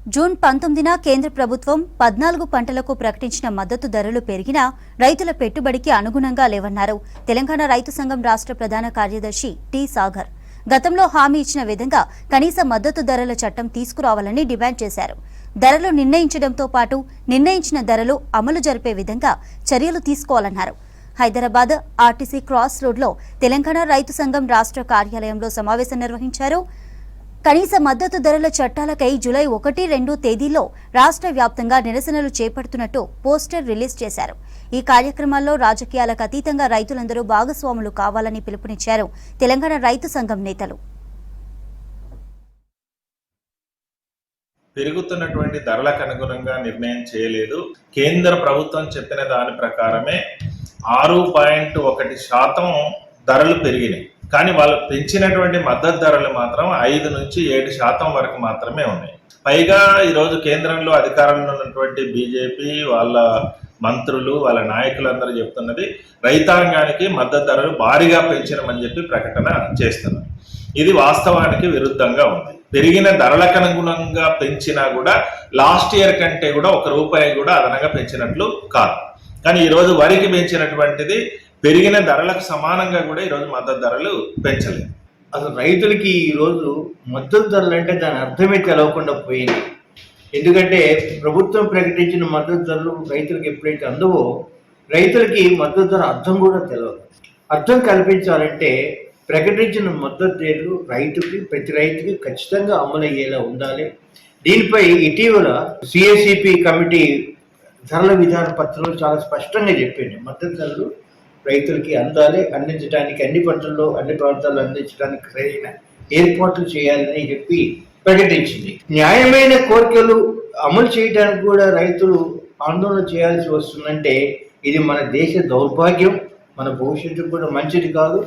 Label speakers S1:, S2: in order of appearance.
S1: June 19న కేంద్ర ప్రభుత్వం 14 పంటలకు ప్రకటించిన మద్దతు ధరలు పెరిగినా రైతుల పెట్టుబడికి అనుగుణంగా లేవన్నారు తెలంగాణ రైతు సంఘం రాష్ట్ర ప్రధాన కార్యదర్శి టి సాగర్. గతంలో హామీ ఇచ్చిన విధంగా కనీస మద్దతు ధరల చట్టం తీసుకురావాలని డిమాండ్ చేశారు. ధరలు నిర్ణయించడంతో పాటు నిర్ణయించిన ధరలు అమలు జరిపే విధంగా చర్యలు తీసుకోవాలన్నారు. హైదరాబాద్ ఆర్టీసీ క్రాస్ రోడ్లో తెలంగాణ రైతు సంఘం రాష్ట్ర కార్యాలయంలో సమావేశం నిర్వహించారు. కనీస మద్దతు ధరల చట్టాలకై జూలై 1, 2 తేదీల్లో రాష్ట్ర వ్యాప్తంగా నిరసనలు చేపడుతున్నట్టు పోస్టర్ రిలీజ్ చేశారు. ఈ కార్యక్రమాల్లో రాజకీయాలకు అతీతంగా రైతులందరూ భాగస్వాములు కావాలని పిలుపునిచ్చారు తెలంగాణ రైతు సంఘం నేతలు.
S2: పెరుగుతున్నటువంటి ధరలకు అనుగుణంగా నిర్ణయం చేయలేదు. కేంద్ర ప్రభుత్వం చెప్పిన దాని ప్రకారమే 6.1% ధరలు పెరిగినాయి. కానీ వాళ్ళు పెంచినటువంటి మద్దతు ధరలు మాత్రం 5 నుంచి 7% వరకు మాత్రమే ఉన్నాయి. పైగా ఈరోజు కేంద్రంలో అధికారంలో ఉన్నటువంటి బీజేపీ వాళ్ళ మంత్రులు వాళ్ళ నాయకులందరూ చెప్తున్నది రైతాంగానికి మద్దతు ధరలు భారీగా పెంచినమని చెప్పి ప్రకటన చేస్తున్నారు. ఇది వాస్తవానికి విరుద్ధంగా ఉంది. పెరిగిన ధరలకు అనుగుణంగా పెంచినా కూడా లాస్ట్ ఇయర్ కంటే కూడా ₹1 కూడా అదనంగా పెంచినట్లు కాదు. కానీ ఈరోజు వరికి పెంచినటువంటిది పెరిగిన ధరలకు సమానంగా కూడా ఈరోజు మద్దతు ధరలు పెంచలేదు.
S3: అసలు రైతులకి ఈరోజు మద్దతు ధరలు అంటే దాని అర్థమే తెలవకుండా పోయింది. ఎందుకంటే ప్రభుత్వం ప్రకటించిన మద్దతు ధరలు రైతులకు ఎప్పుడైతే అందవో రైతులకి మద్దతు ధర అర్థం కూడా తెలియదు. అర్థం కల్పించాలంటే ప్రకటించిన మద్దతు ధరలు ప్రతి రైతుకి ఖచ్చితంగా అమలయ్యేలా ఉండాలి. దీనిపై ఇటీవల సిఎసిపి కమిటీ ధరల విధాన పత్రంలో చాలా స్పష్టంగా చెప్పింది. మద్దతు ధరలు రైతులకి అందించడానికి అన్ని పంటల్లో అన్ని ప్రాంతాల్లో అందించడానికి సరైన ఏర్పాట్లు చేయాలని చెప్పి ప్రకటించింది. న్యాయమైన కోరికలు అమలు చేయడానికి కూడా రైతులు ఆందోళన చేయాల్సి వస్తుందంటే ఇది మన దేశ దౌర్భాగ్యం, మన భవిష్యత్తు కూడా మంచిది కాదు.